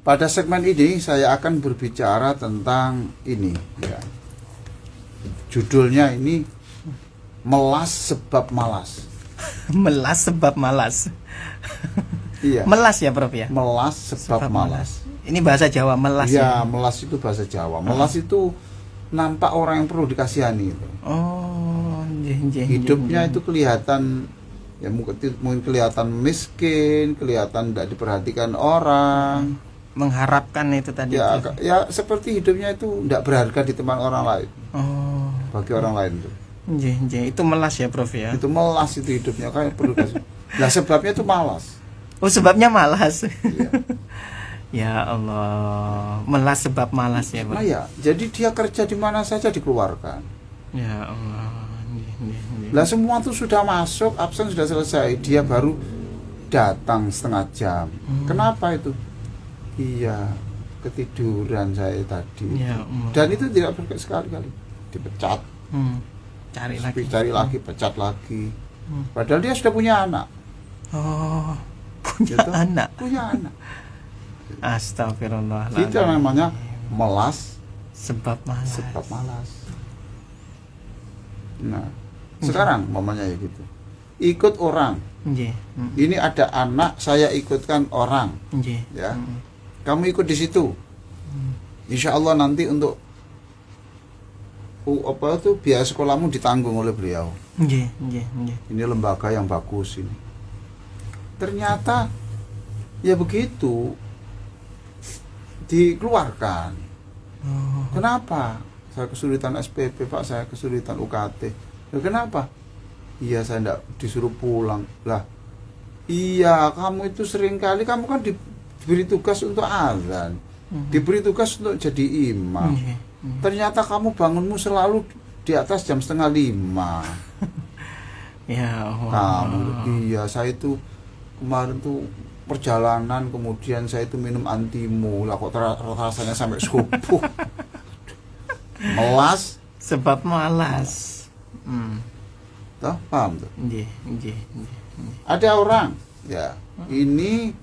Pada segmen ini saya akan berbicara tentang ini ya. Judulnya ini melas sebab malas. Melas sebab malas. Iya. Melas ya Prof ya? Melas sebab malas. Ini bahasa Jawa, melas ya. ya? Melas itu bahasa Jawa. Melas itu nampak orang yang perlu dikasihani itu. Oh, hidupnya itu kelihatan ya, mungkin kelihatan miskin, kelihatan tidak diperhatikan orang. Mengharapkan itu tadi. Ya, ya seperti hidupnya itu tidak berharga di teman orang lain. Oh, bagi orang lain itu. Itu melas ya Prof ya? Itu melas itu hidupnya kayak perlu kasih. Nah sebabnya itu malas. Oh sebabnya malas. Iya. Ya Allah, melas sebab malas ya Prof. Nah ya, jadi dia kerja di mana saja dikeluarkan. Ya Allah. Lah semua itu sudah masuk, absen sudah selesai, dia baru datang setengah jam. Kenapa itu? Iya, ketiduran saya tadi. Ya, dan itu tidak sekali-kali dipecat. Cari lagi, pecat lagi. Padahal dia sudah punya anak. Oh, punya gitu? anak. Punya anak. Astagfirullah. Itu namanya melas sebab malas. Sebab malas. Nah, sekarang mamanya ya gitu. Ikut orang. Ini ada anak, saya ikutkan orang. Ya. Kamu ikut di situ. Insya Allah nanti untuk apa itu biaya sekolahmu ditanggung oleh beliau. Ini lembaga yang bagus ini. Ternyata ya begitu dikeluarkan. Kenapa? Saya kesulitan SPP Pak, saya kesulitan UKT. Ya, kenapa? Iya saya tidak disuruh pulang. Lah, iya kamu itu seringkali kamu kan diberi tugas untuk azan, diberi tugas untuk jadi imam. Ternyata kamu bangunmu selalu di atas jam 4:30. Ya Allah. Kamu, iya saya itu kemarin tuh perjalanan, kemudian saya itu minum antimu, lah kok rasanya sampai subuh. Melas sebab malas. Toh, paham tuh? Ada orang ya ini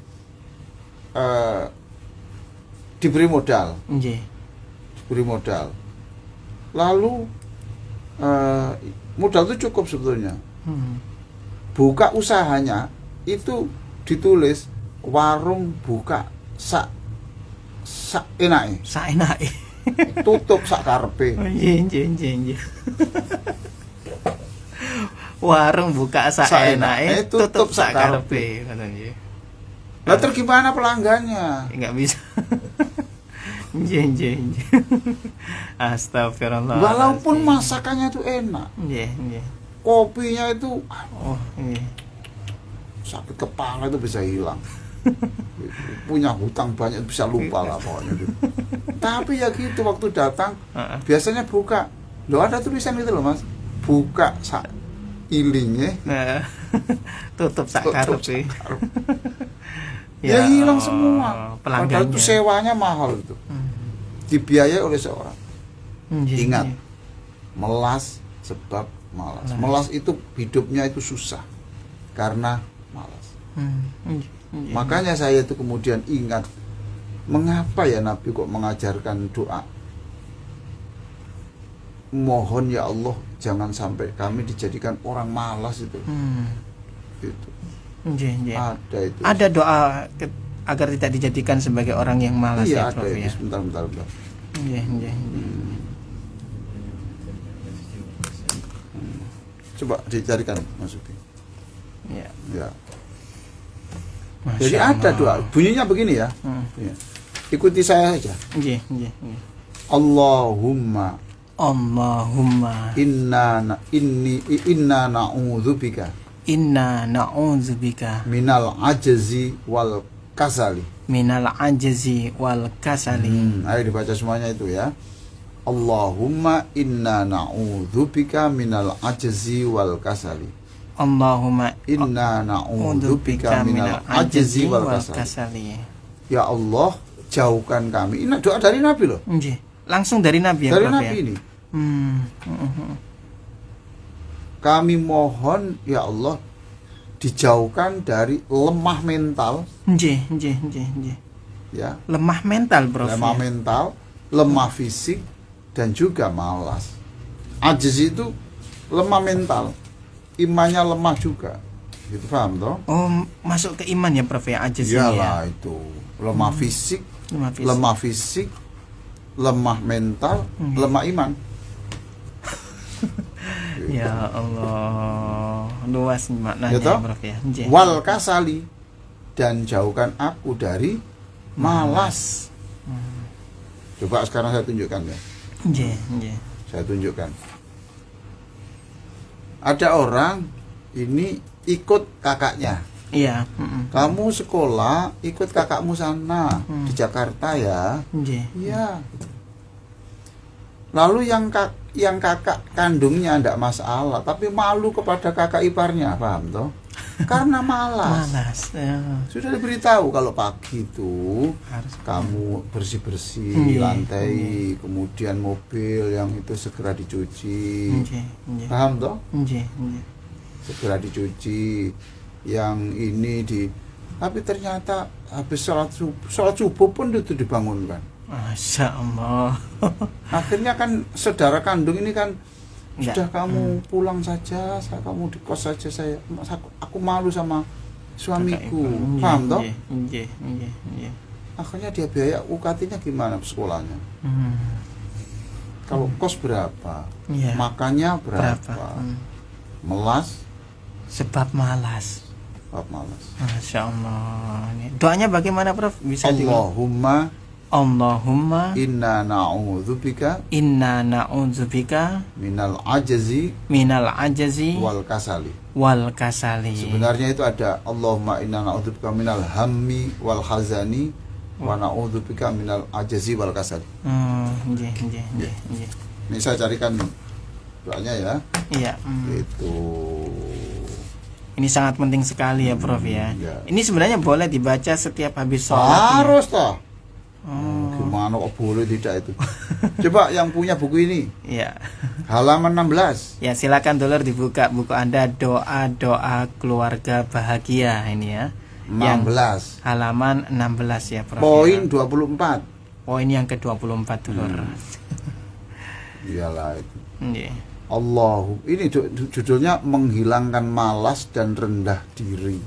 diberi modal. Diberi modal. Lalu modal itu cukup sebetulnya. Buka usahanya itu ditulis warung buka sak enake. Sak enake. Tutup sak karepe. Warung buka sak enake, tutup sak karepe. Lah terus gimana pelanggannya? Enggak bisa. Astagfirullah. Walaupun masakannya itu enak. Kopinya itu sakit kepala itu bisa hilang. Punya hutang banyak bisa lupa lah pokoknya gitu. Tapi ya gitu waktu datang biasanya buka. Loh ada tulisan gitu loh Mas. Buka sak ilingnya. Tutup sak karepe. Ya hilang semua. Padahal itu sewanya mahal itu. Dibiayai oleh seorang. Ingat, melas sebab malas. Melas itu hidupnya itu susah karena malas. Makanya saya itu kemudian ingat, mengapa ya Nabi kok mengajarkan doa? Mohon ya Allah jangan sampai kami dijadikan orang malas itu. Gitu. Ada itu. Ada doa agar tidak dijadikan sebagai orang yang malas. Iya, ya Prof ya. Bentar. Coba dicarikan Mas Uki. Ya. Jadi ada doa, bunyinya begini ya. Ya. Ikuti saya saja. Allahumma inna na'udzubika minal ajzi wal kasali. Ayo dibaca semuanya itu ya. Allahumma inna na'udzubika minal ajzi wal kasali. Allahumma inna na'udzubika minal ajzi wal kasali. Ya Allah, jauhkan kami. Ini doa dari Nabi loh. Langsung dari Nabi ya. Dari Nabi ini. Kami mohon ya Allah dijauhkan dari lemah mental. ya. Lemah mental, Prof. Lemah mental, lemah fisik, dan juga malas. Ajiz itu lemah mental, imannya lemah juga. Gitu, paham toh? Oh, masuk ke iman ya, Prof, ya, ajiz ini ya. Iyalah itu. Lemah fisik, lemah mental, lemah iman. Ya Allah, luas maknanya, gitu? Prof ya. Wal kasali, dan jauhkan aku dari malas. Coba sekarang saya tunjukkan ya. Saya tunjukkan. Ada orang ini ikut kakaknya. Iya. Kamu sekolah ikut kakakmu sana di Jakarta ya. Iya. Lalu yang kakak kandungnya tidak masalah, tapi malu kepada kakak iparnya, paham toh? Karena malas. Ya. Sudah diberitahu kalau pagi itu harus kamu bersih-bersih lantai, kemudian mobil yang itu segera dicuci. Paham toh? Segera dicuci. Yang ini tapi ternyata habis sholat subuh pun itu dibangunkan. Masya Allah. Akhirnya kan saudara kandung ini kan sudah kamu pulang saja, kamu di kos saja, aku malu sama suamiku, paham toh? Akhirnya dia biaya UKT-nya gimana sekolahnya? Kalau kos berapa? Makannya berapa? Melas? Sebab malas. Masya Allah. Doanya bagaimana, Prof? Bisa Allahumma inna na'udzubika minal ajazi wal kasali. Sebenarnya itu ada Allahumma inna na'udzubika minal hammi wal hazani wa na'udzubika minal ajazi wal kasali. Ini saya carikan doanya ya. Iya. Itu. Ini sangat penting sekali ya, Prof ya. Ini sebenarnya boleh dibaca setiap habis sholat. Harus toh. Gimana kok boleh tidak itu? Coba yang punya buku ini. Iya. Halaman 16. Ya, silakan dulur dibuka buku Anda, doa-doa keluarga bahagia ini ya. 16. Yang halaman 16 ya, Prof. Poin 24. Poin yang ke-24 dulur. Iyalah itu. Allahu, ini judulnya menghilangkan malas dan rendah diri.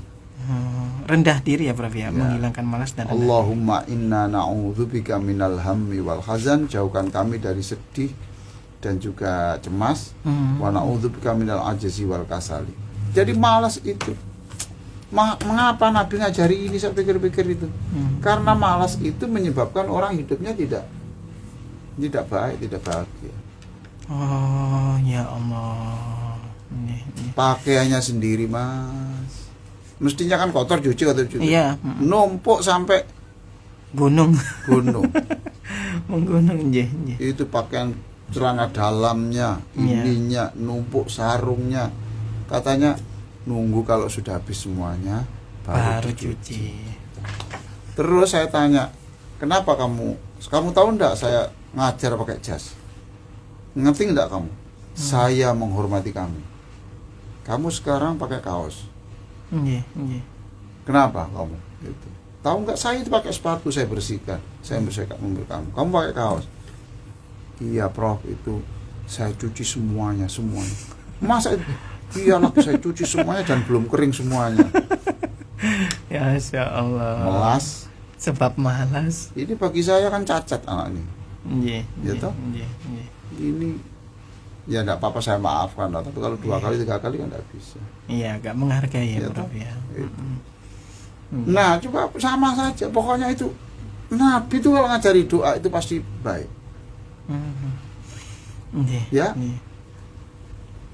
Rendah diri ya, Prof ya, menghilangkan malas dan rendah Allahumma inna na'udzubika minal hammi wal hazan, jauhkan kami dari sedih dan juga cemas. Wa na'udzubika minal ajzi wal kasali. Jadi malas itu mengapa Nabi ngajari ini, saya pikir-pikir itu. Karena malas itu menyebabkan orang hidupnya tidak baik, tidak bahagia. Oh ya Allah. Pakaiannya sendiri, Mas. Mestinya kan kotor cuci. Iya. Numpuk sampai gunung. Menggunung Itu pakaian celana dalamnya, ininya numpuk, sarungnya. Katanya nunggu kalau sudah habis semuanya baru dicuci. Terus saya tanya, kenapa kamu tahu enggak saya ngajar pakai jas? Ngerti enggak kamu? Saya menghormati kamu. Kamu sekarang pakai kaos. Kenapa kamu? Gitu. Tahu nggak, saya itu pakai sepatu, saya bersihkan, saya memberi kamu pakai kaos. Iya, Prof, itu saya cuci semuanya. Masa iyalah saya cuci semuanya dan belum kering semuanya. Ya Masya Allah. Malas. Sebab malas. Ini bagi saya kan cacat anak ini. Gitu. Ini ya enggak apa-apa, saya maafkan lah. Tapi kalau 2 kali 3 kali kan enggak bisa. Iya, agak menghargai ya, Prof ya. Nah, coba sama saja. Pokoknya itu Nabi itu kalau ngajari doa itu pasti baik. Ya.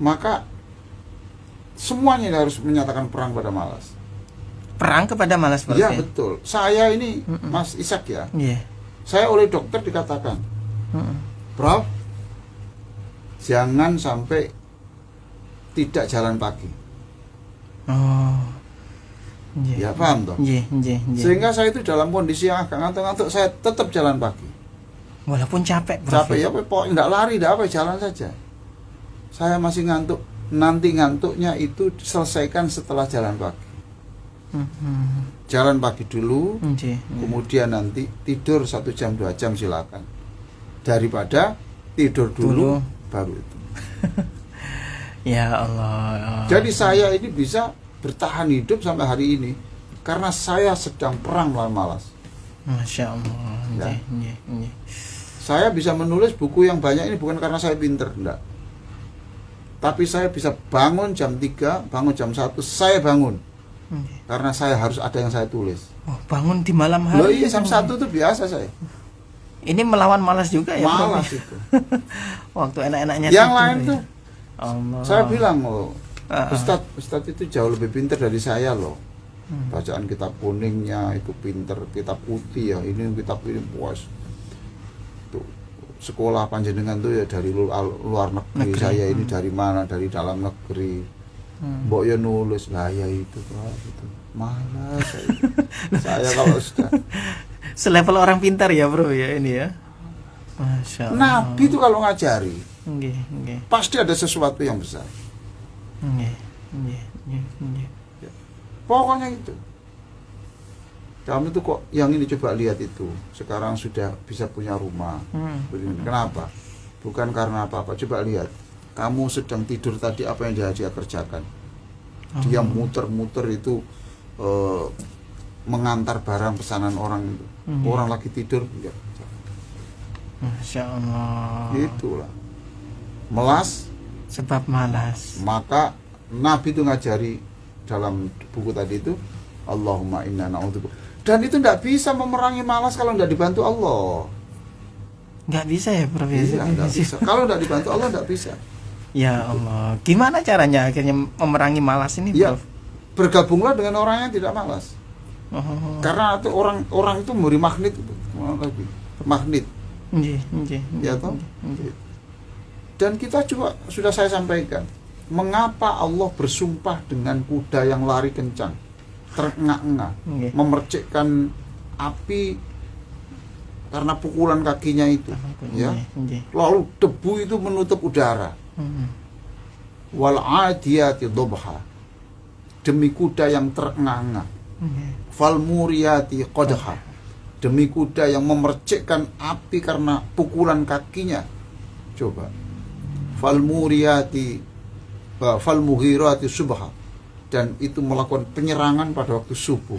Maka semuanya harus menyatakan perang pada malas. Perang kepada malas, Prof. Ya, betul. Saya ini Mas Ishak ya. Saya oleh dokter dikatakan, Prof, jangan sampai tidak jalan pagi. Ya, paham toh? Sehingga saya itu dalam kondisi yang agak ngantuk-ngantuk, saya tetap jalan pagi. Walaupun capek, Prof. Capek ya, pokoknya enggak lari, enggak apa, jalan saja. Saya masih ngantuk. Nanti ngantuknya itu selesaikan setelah jalan pagi. Jalan pagi dulu, kemudian nanti tidur 1 jam 2 jam silakan. Daripada tidur dulu baru itu. Ya Allah. Jadi saya ini bisa bertahan hidup sampai hari ini karena saya sedang perang melawan malas. Masya Allah. Ya. Saya bisa menulis buku yang banyak ini bukan karena saya pinter, enggak. Tapi saya bisa bangun jam 3, bangun jam 1, saya bangun. Karena saya harus ada yang saya tulis. Oh, bangun di malam hari. Loh iya, jam 1 itu biasa saya. Ini melawan malas juga ya? Malas itu. Waktu enak-enaknya. Yang lain tuh, Allah. saya bilang loh, Ustadz itu jauh lebih pinter dari saya loh. Bacaan kitab kuningnya itu pinter, kitab putih ya, ini kitab ini puas. Tuh, sekolah panjenengan tuh ya dari luar negeri. Saya ini dari mana? Dari dalam negeri. Mbok ya nulis lah ya itu gitu. Malas saya kalau sudah selevel orang pintar ya bro ya ini ya. Masya Allah. Nabi itu kalau ngajari pasti ada sesuatu yang besar. Pokoknya itu. Kamu itu kok yang ini coba lihat itu. Sekarang sudah bisa punya rumah. Kenapa? Bukan karena apa-apa. Coba lihat. Kamu sedang tidur tadi apa yang dia kerjakan? Dia muter-muter itu mengantar barang pesanan orang itu. Orang lagi tidur dia. Masya Allah. Itulah. Melas sebab malas. Maka Nabi itu ngajari dalam buku tadi itu, Allahumma inna na'udzubika. Dan itu tidak bisa memerangi malas kalau tidak dibantu Allah. Nggak bisa ya Prof? Iya, nggak bisa. Kalau tidak dibantu Allah nggak bisa. Ya Allah. Gimana caranya akhirnya memerangi malas ini ya, Prof? Bergabunglah dengan orang yang tidak malas. Karena itu orang itu memberi magnet itu. Magnet. Ya toh? Dan kita juga sudah saya sampaikan, mengapa Allah bersumpah dengan kuda yang lari kencang, terengah-engah, memercikkan api karena pukulan kakinya itu, ya. Lalu debu itu menutup udara. Wal 'adiyati dhabha, demi kuda yang terengah-engah. Fal muriyati qadha, demi kuda yang memercikkan api karena pukulan kakinya. Coba. Fal muriyati fal mughirati subha, dan itu melakukan penyerangan pada waktu subuh.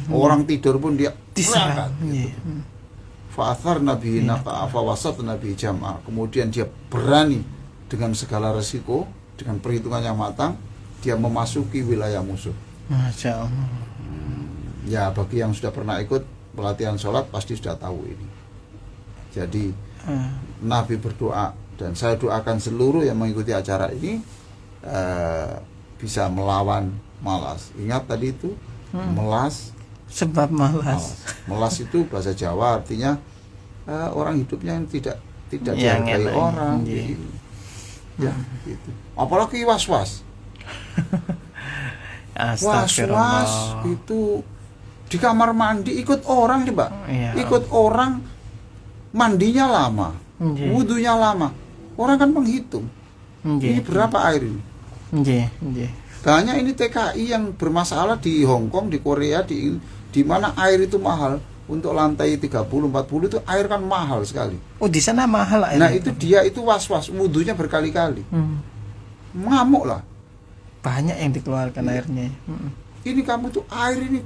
Orang tidur pun dia diserang. Fa'athar nabi naqa fawasat nabi jam'a, kemudian dia berani dengan segala resiko, dengan perhitungan yang matang, dia memasuki wilayah musuh. Masya Allah. Ya, bagi yang sudah pernah ikut pelatihan sholat pasti sudah tahu ini. Jadi Nabi berdoa, dan saya doakan seluruh yang mengikuti acara ini bisa melawan malas. Ingat tadi itu, melas sebab malas. Melas itu bahasa Jawa artinya orang hidupnya yang tidak dihargai orang. Ya, gitu. Apalagi was-was. Was-was itu di kamar mandi ikut orang nih, Pak. Ikut orang, mandinya lama, wudunya lama. Orang kan menghitung. Ini berapa air ini? Banyak ini TKI yang bermasalah di Hong Kong, di Korea, di mana air itu mahal. Untuk lantai 30-40 itu air kan mahal sekali. Oh, di sana mahal air. Nah, itu dia itu was-was, wudunya berkali-kali. Ngamuk lah. Banyak yang dikeluarkan airnya. Ini kamu tuh air ini.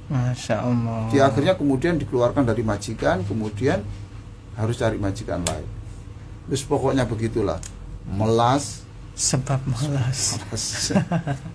Masya Allah. Di akhirnya kemudian dikeluarkan dari majikan, kemudian harus cari majikan lain. Terus pokoknya begitulah. Melas sebab malas.